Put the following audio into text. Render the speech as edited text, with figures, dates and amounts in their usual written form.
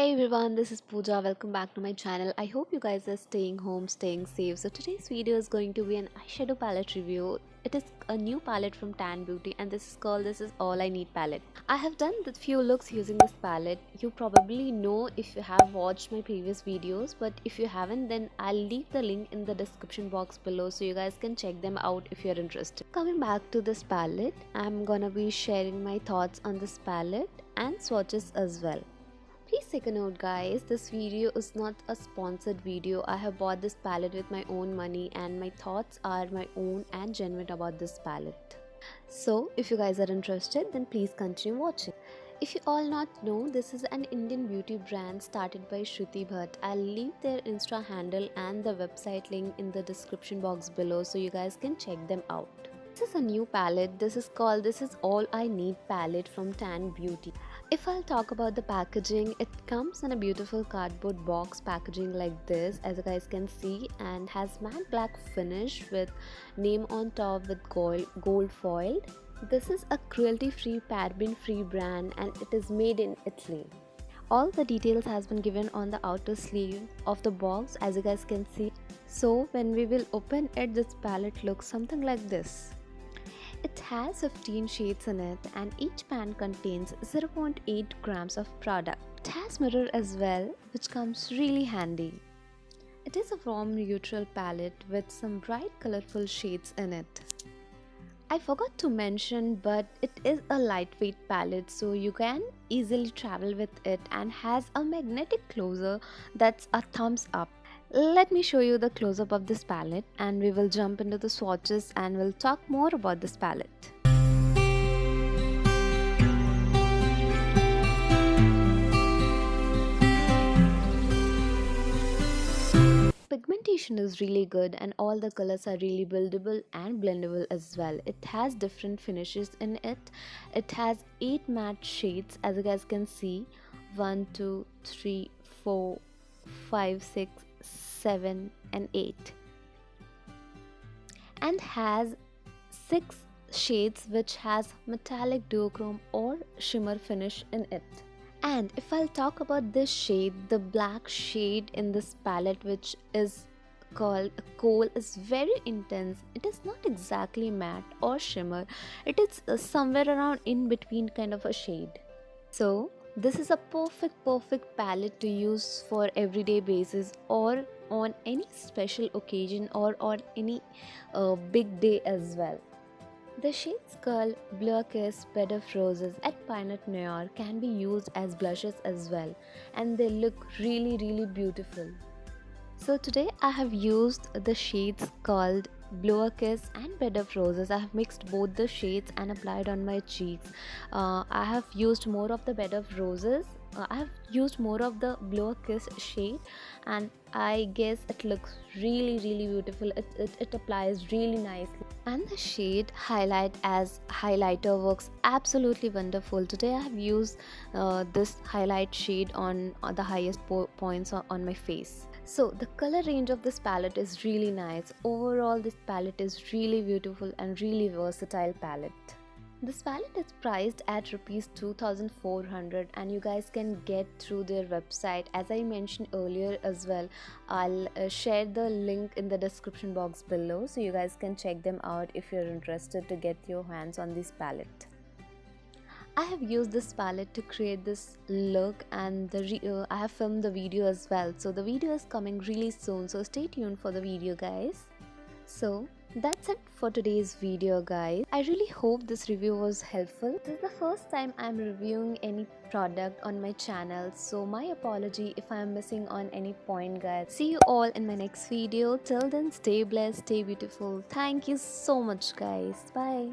Hey everyone, this is Pooja. Welcome back to my channel. I hope you guys are staying home, staying safe. So today's video is going to be an eyeshadow palette review. It is a new palette from Tann Beauty and this is called This Is All I Need palette. I have done the few looks using this palette. You probably know if you have watched my previous videos, but if you haven't, then I'll leave the link in the description box below so you guys can check them out if you're interested. Coming back to this palette, I'm gonna be sharing my thoughts on this palette and swatches as well. Please take a note guys, this video is not a sponsored video. I have bought this palette with my own money and my thoughts are my own and genuine about this palette. So if you guys are interested, then please continue watching. If you all not know, this is an Indian beauty brand started by Shruti Bhatt. I'll leave their Insta handle and the website link in the description box below so you guys can check them out. This is a new palette. This is called This Is All I Need palette from Tann Beauty. If I'll talk about the packaging, it comes in a beautiful cardboard box packaging like this, as you guys can see, and has matte black finish with name on top with gold foiled. This is a cruelty-free, paraben-free brand and it is made in Italy. All the details has been given on the outer sleeve of the box, as you guys can see. So when we will open it, this palette looks something like this. It has 15 shades in it and each pan contains 0.8 grams of product. It has mirror as well, which comes really handy. It is a warm neutral palette with some bright colorful shades in it. I forgot to mention, but it is a lightweight palette so you can easily travel with it and has a magnetic closer that's a thumbs up. Let me show you the close-up of this palette and we will jump into the swatches and we'll talk more about this palette. Pigmentation is really good and all the colors are really buildable and blendable as well. It has different finishes in it. It has 8 matte shades, as you guys can see. 1, 2, 3, 4, 5, 6, 7 and 8, and has 6 shades which has metallic duochrome or shimmer finish in it. And if I'll talk about this shade, the black shade in this palette, which is called Coal, is very intense. It is not exactly matte or shimmer. It is somewhere around in between kind of a shade. So this is a perfect palette to use for everyday basis or on any special occasion or on any big day as well. The shades called Blue Kiss, Bed of Roses and Pinot Noir can be used as blushes as well, and they look really beautiful. So today I have used the shades called Blue Kiss and Bed of Roses. I have mixed both the shades and applied on my cheeks. I have used more of the Bed of Roses. I have used more of the Blue Kiss shade and I guess it looks really beautiful. It applies really nicely. And the shade Highlight as highlighter works absolutely wonderful. Today I have used this highlight shade on the highest points on my face. So the color range of this palette is really nice. Overall this palette is really beautiful and really versatile palette. This palette is priced at Rs 2,400 and you guys can get through their website. As I mentioned earlier as well, I'll share the link in the description box below so you guys can check them out if you're interested to get your hands on this palette. I have used this palette to create this look and I have filmed the video as well. So the video is coming really soon, so stay tuned for the video guys. So that's it for today's video guys. I really hope this review was helpful. This is the first time I'm reviewing any product on my channel, so my apology if I'm missing on any point guys. See you all in my next video. Till then, stay blessed, stay beautiful. Thank you so much guys. Bye.